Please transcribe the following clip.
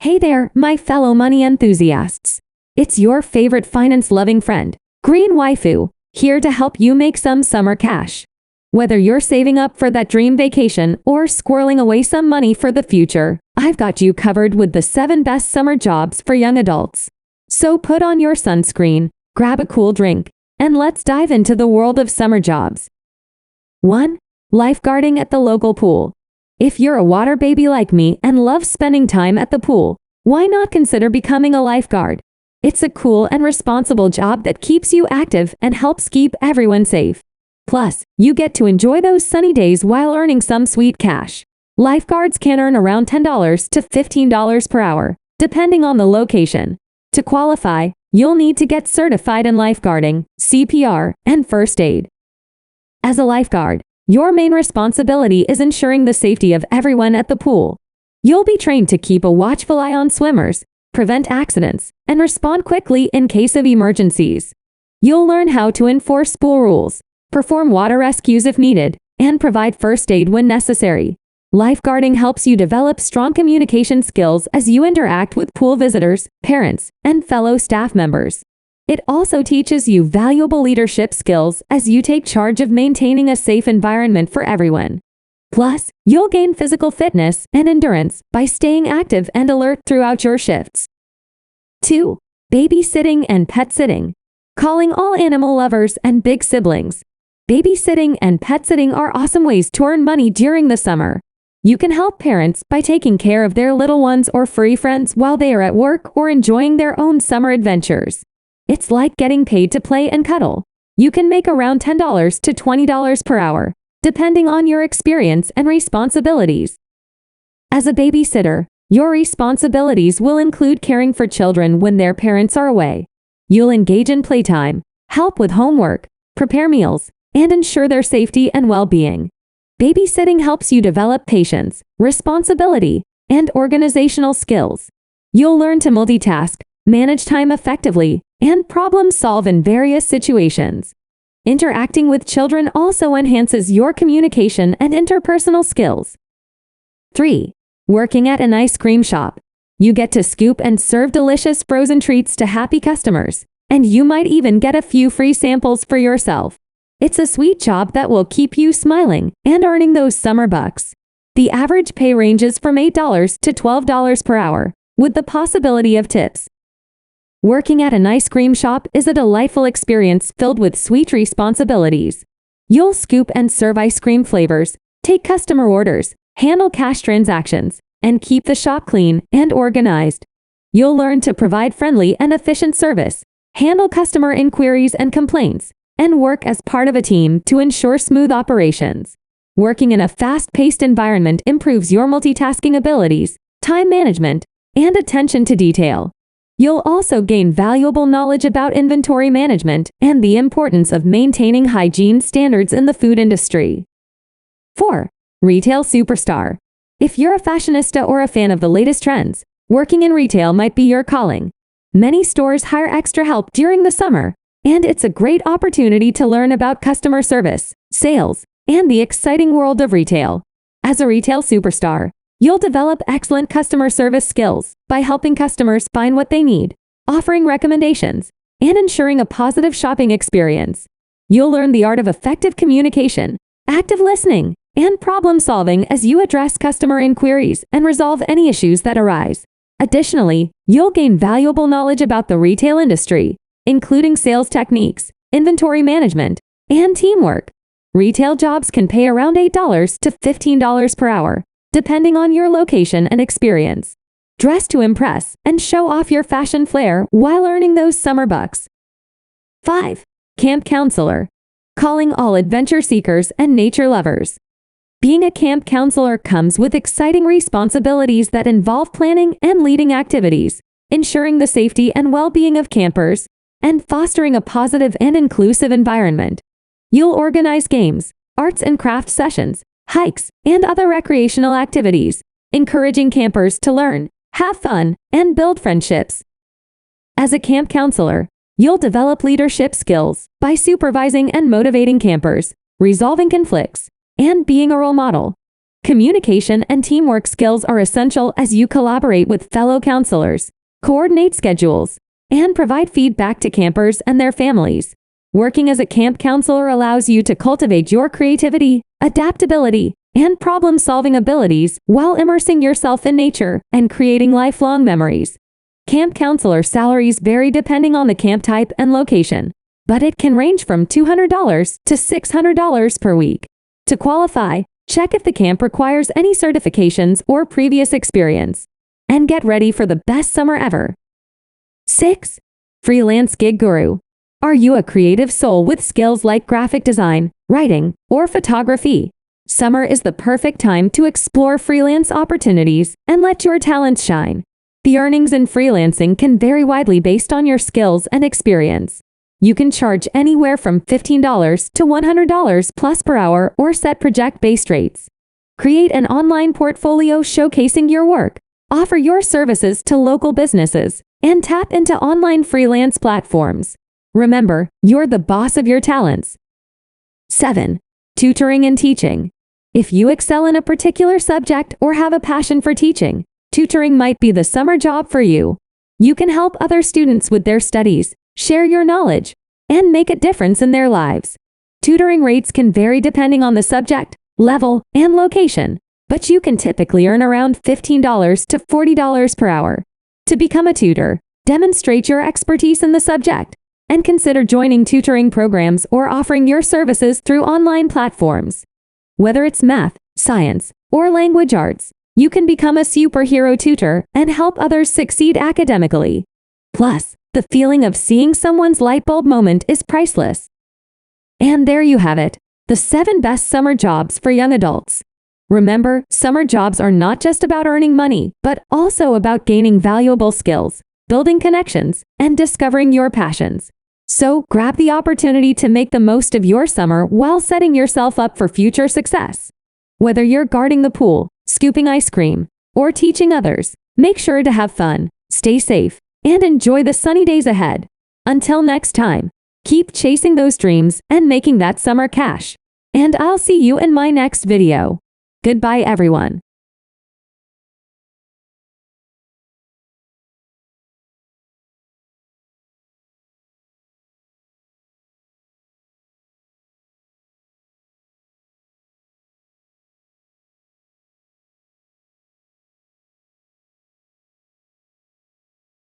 Hey there, my fellow money enthusiasts. It's your favorite finance-loving friend, Green Waifu, here to help you make some summer cash. Whether you're saving up for that dream vacation or squirreling away some money for the future, I've got you covered with the 7 best summer jobs for young adults. So put on your sunscreen, grab a cool drink, and let's dive into the world of summer jobs. 1. Lifeguarding at the local pool. If you're a water baby like me and love spending time at the pool, why not consider becoming a lifeguard? It's a cool and responsible job that keeps you active and helps keep everyone safe. Plus, you get to enjoy those sunny days while earning some sweet cash. Lifeguards can earn around $10 to $15 per hour, depending on the location. To qualify, you'll need to get certified in lifeguarding, CPR, and first aid. As a lifeguard, your main responsibility is ensuring the safety of everyone at the pool. You'll be trained to keep a watchful eye on swimmers, prevent accidents, and respond quickly in case of emergencies. You'll learn how to enforce pool rules, perform water rescues if needed, and provide first aid when necessary. Lifeguarding helps you develop strong communication skills as you interact with pool visitors, parents, and fellow staff members. It also teaches you valuable leadership skills as you take charge of maintaining a safe environment for everyone. Plus, you'll gain physical fitness and endurance by staying active and alert throughout your shifts. 2. Babysitting and pet sitting. Calling all animal lovers and big siblings. Babysitting and pet sitting are awesome ways to earn money during the summer. You can help parents by taking care of their little ones or furry friends while they are at work or enjoying their own summer adventures. It's like getting paid to play and cuddle. You can make around $10 to $20 per hour, depending on your experience and responsibilities. As a babysitter, your responsibilities will include caring for children when their parents are away. You'll engage in playtime, help with homework, prepare meals, and ensure their safety and well-being. Babysitting helps you develop patience, responsibility, and organizational skills. You'll learn to multitask, manage time effectively, and problem-solve in various situations. Interacting with children also enhances your communication and interpersonal skills. 3. Working at an ice cream shop. You get to scoop and serve delicious frozen treats to happy customers, and you might even get a few free samples for yourself. It's a sweet job that will keep you smiling and earning those summer bucks. The average pay ranges from $8 to $12 per hour, with the possibility of tips. Working at an ice cream shop is a delightful experience filled with sweet responsibilities. You'll scoop and serve ice cream flavors, take customer orders, handle cash transactions, and keep the shop clean and organized. You'll learn to provide friendly and efficient service, handle customer inquiries and complaints, and work as part of a team to ensure smooth operations. Working in a fast-paced environment improves your multitasking abilities, time management, and attention to detail. You'll also gain valuable knowledge about inventory management and the importance of maintaining hygiene standards in the food industry. 4. Retail superstar. If you're a fashionista or a fan of the latest trends, working in retail might be your calling. Many stores hire extra help during the summer, and it's a great opportunity to learn about customer service, sales, and the exciting world of retail. As a retail superstar, you'll develop excellent customer service skills by helping customers find what they need, offering recommendations, and ensuring a positive shopping experience. You'll learn the art of effective communication, active listening, and problem-solving as you address customer inquiries and resolve any issues that arise. Additionally, you'll gain valuable knowledge about the retail industry, including sales techniques, inventory management, and teamwork. Retail jobs can pay around $8 to $15 per hour, depending on your location and experience. Dress to impress and show off your fashion flair while earning those summer bucks. 5. Camp counselor. Calling all adventure seekers and nature lovers. Being a camp counselor comes with exciting responsibilities that involve planning and leading activities, ensuring the safety and well-being of campers, and fostering a positive and inclusive environment. You'll organize games, arts and craft sessions, hikes, and other recreational activities, encouraging campers to learn, have fun, and build friendships. As a camp counselor, you'll develop leadership skills by supervising and motivating campers, resolving conflicts, and being a role model. Communication and teamwork skills are essential as you collaborate with fellow counselors, coordinate schedules, and provide feedback to campers and their families. Working as a camp counselor allows you to cultivate your creativity, adaptability, and problem-solving abilities while immersing yourself in nature and creating lifelong memories. Camp counselor salaries vary depending on the camp type and location, but it can range from $200 to $600 per week. To qualify, check if the camp requires any certifications or previous experience, and get ready for the best summer ever. 6. Freelance Gig Guru. Are you a creative soul with skills like graphic design, writing, or photography? Summer is the perfect time to explore freelance opportunities and let your talents shine. The earnings in freelancing can vary widely based on your skills and experience. You can charge anywhere from $15 to $100 plus per hour or set project-based rates. Create an online portfolio showcasing your work, offer your services to local businesses, and tap into online freelance platforms. Remember, you're the boss of your talents. 7. Tutoring and teaching. If you excel in a particular subject or have a passion for teaching, tutoring might be the summer job for you. You can help other students with their studies, share your knowledge, and make a difference in their lives. Tutoring rates can vary depending on the subject, level, and location, but you can typically earn around $15 to $40 per hour. To become a tutor, demonstrate your expertise in the subject, and consider joining tutoring programs or offering your services through online platforms. Whether it's math, science, or language arts, you can become a superhero tutor and help others succeed academically. Plus, the feeling of seeing someone's light bulb moment is priceless. And there you have it, the 7 best summer jobs for young adults. Remember, summer jobs are not just about earning money, but also about gaining valuable skills, building connections, and discovering your passions. So, grab the opportunity to make the most of your summer while setting yourself up for future success. Whether you're guarding the pool, scooping ice cream, or teaching others, make sure to have fun, stay safe, and enjoy the sunny days ahead. Until next time, keep chasing those dreams and making that summer cash. And I'll see you in my next video. Goodbye, everyone.